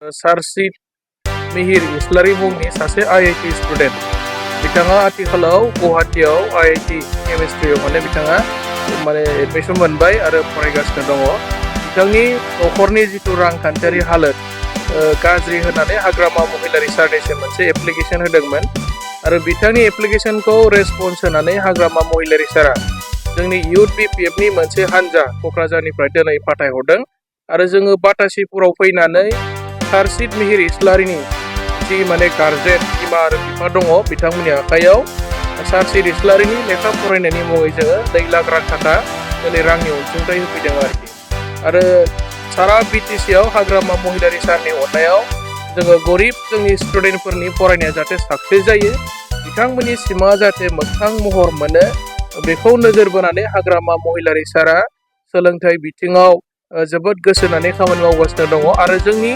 सारसिद मिहिर इस्लारि मुंनि सासे IIT student बिथाङा आथिखालाव गुवाहाटीआव IIT केमिस्ट्रियाव बिथाङा एडमिशन मोनबाय आरो फरायगासिनो दङ। बिथांनि नखरनि जिथु रांखान्थियारि हालोद गाज्रि होनानै हाग्रामा महिला रिसार्चनिसिम मोनसे एप्लिकेशन होदोंमोन आरो बिथांनि एप्लिकेशनखौ रेसपन्स होनानै हाग्रामा महिला रिसार्चआ जोंनि इउथ BPFनि मोनसे हानजा क'क्राझारनिफ्राय दिनै फाथायहरदों आरो जोङो बाटासिपुराव फैनानै सारसिद मिहिर इस्लारिनि जि गार्जेन बिमा आरो बिफा दङ बिथांमोननि आखायाव सारसिद इस्लारिनि लेखा फरायनायनि मुङै जोङो 2 लाख रां थाखा दिनै रांनि अनसुंथाइ होफैदों आरो सारा BTCआव हाग्रामा महिला रिसार्चनि अननायाव जोङो गरिब जोंनि स्टुडेन्टफोरनि फरायनाया जाहाथे साक्सेस जायो बिथांमोननि सिमाङा जाहाथे मोगथां महर मोनो बेखौ नोजोर बोनानै हाग्रामा महिला रिसार्चआ सोलोंथाइ बिथिङाव जोबोद गोसो होनानै खामानि मावगासिनो दङ आरो जोंनि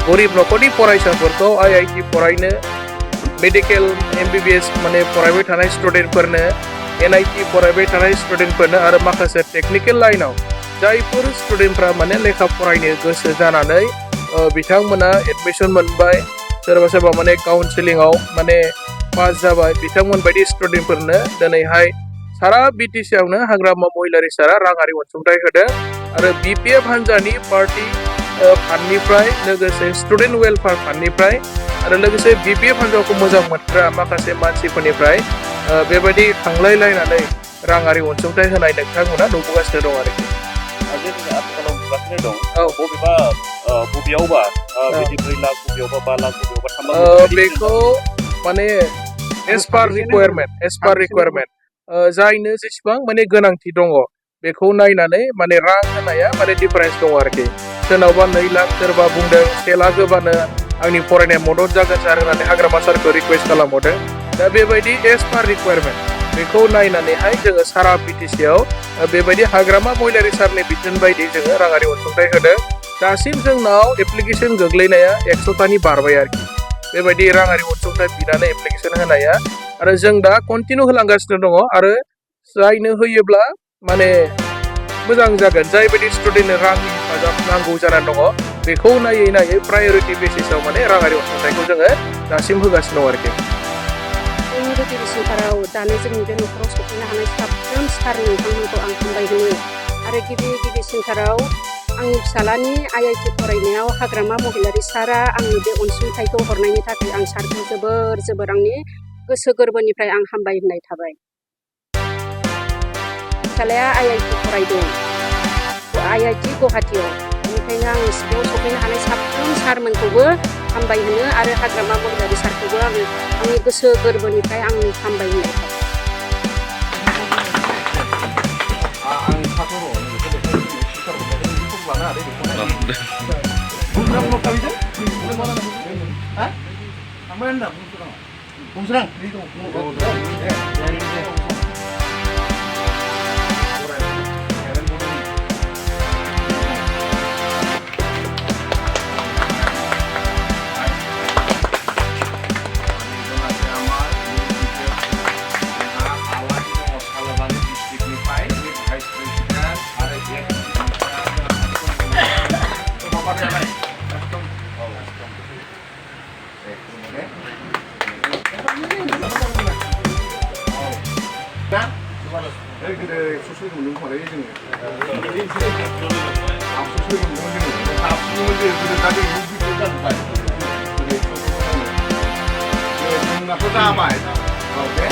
गरिब नखरनि फरायसाफोरखौ IIT फरायनो मेडिकेल MBBS फरायबाय थानाय स्टुडेन्टफोरनो NIT फरायबाय थानाय स्टुडेन्टफोरनो आरो माखासे टेक्निकेल लाइनाव जायफोर स्टुडेन्टफ्रा लेखा फरायनो गोसो जानानै बिथांमोना एडमिशन मोनबाय सोरबा काउन्सिलिंआव पास जाबाय बिथांमोन बायदि स्टुडेन्टफोरनो दिनैहाय सारा BTCआवनो हाग्रामा महिला रिसार्चआ राङारि अनसुंथाइ होदों आरो BPF हान्जानि पार्टी फान्डनिफ्राय लोगोसे स्टुडेन्ट वेलफेयार फान्डनिफ्राय आरो लोगोसे BPF हान्जाखौ मोजां मोनग्रा माखासे मानसिफोरनिफ्राय बेबायदि खांलायलायनानै राङारि अनसुंथाइ होनाय नोंथांमोना नुबोगासिनो दं आरोखि। आथिखालाव नुगासिनो दं बबेयावबा बिदि 2 लाख बबेयावबा 5 लाख बबेयावबा 3 लाख बेखौ एस पार रिक्वायरमेन्ट जायनो जेसेबां गोनांथि दङ बेखौ नायनानै रां होनाया डिफारेन्स दङ आरोखि सोरनावबा 2 लाख सोरबा बुंदों 1 लाख होबानो आंनि फरायनाय मदद जागोन सार होननानै हाग्रामा सारखौ रिकुवेस्ट खालामहरदों दा बेबायदि एस पार रिक्वायरमेन्ट बेखौ नायनानैहाय जोङो सारा BTCआव बेबायदि हाग्रामा महिला रिसार्चनि बिथोन बायदि जोङो राङारि अनसुंथाइ होदों दासिम जोंनाव एप्लिकेशन गोग्लैनाया 100तानि बारबाय आरोखि बेबायदि राङारि अनसुंथाइ बिनानै एप्लिकेशन होनाया आरो जों दा कन्टिनिउ होलांगासिनो दङ आरो जायनो होयोब्ला मोजां जागोन जायबायदि स्टुडेन्टनो रांनि हेफाजाब नांगौ जानानै दङ बेखौ नायै प्रायरिटि बेसिसआव राङारि अनसुंथाइखौ जोङो दासिम होगासिनो दं आरोखि। जोंनि गिबि सेन्टाराव दानो जोंनि बे न'खराव सफैनो हानाय साफ्रोम सार नोंथांमोनखौ आं हामबायहोयो आरो गिबि सेन्टाराव आंनि फिसालानि IIT फरायनायाव हाग्रामा महिला रिसार्चआ आंनो बे अनसुंथाइखौ हरनायनि थाखाय आं सारखौ जोबोर आंनि गोसो गोरबोनिफ्राय आं हामबाय होननाय थाबाय। फिसालाया IIT फरायदों IIT गुवाहाटीआव बेनिखायनो आं बेयाव सफैनो हानाय साफ्रोम सारमोनखौबो हामबाय होनो आरो हाग्रामा महिला रिसार्चखौबो आङो आंनि गोसो गोरबोनिफ्राय आं हामबाय होननाय Oke.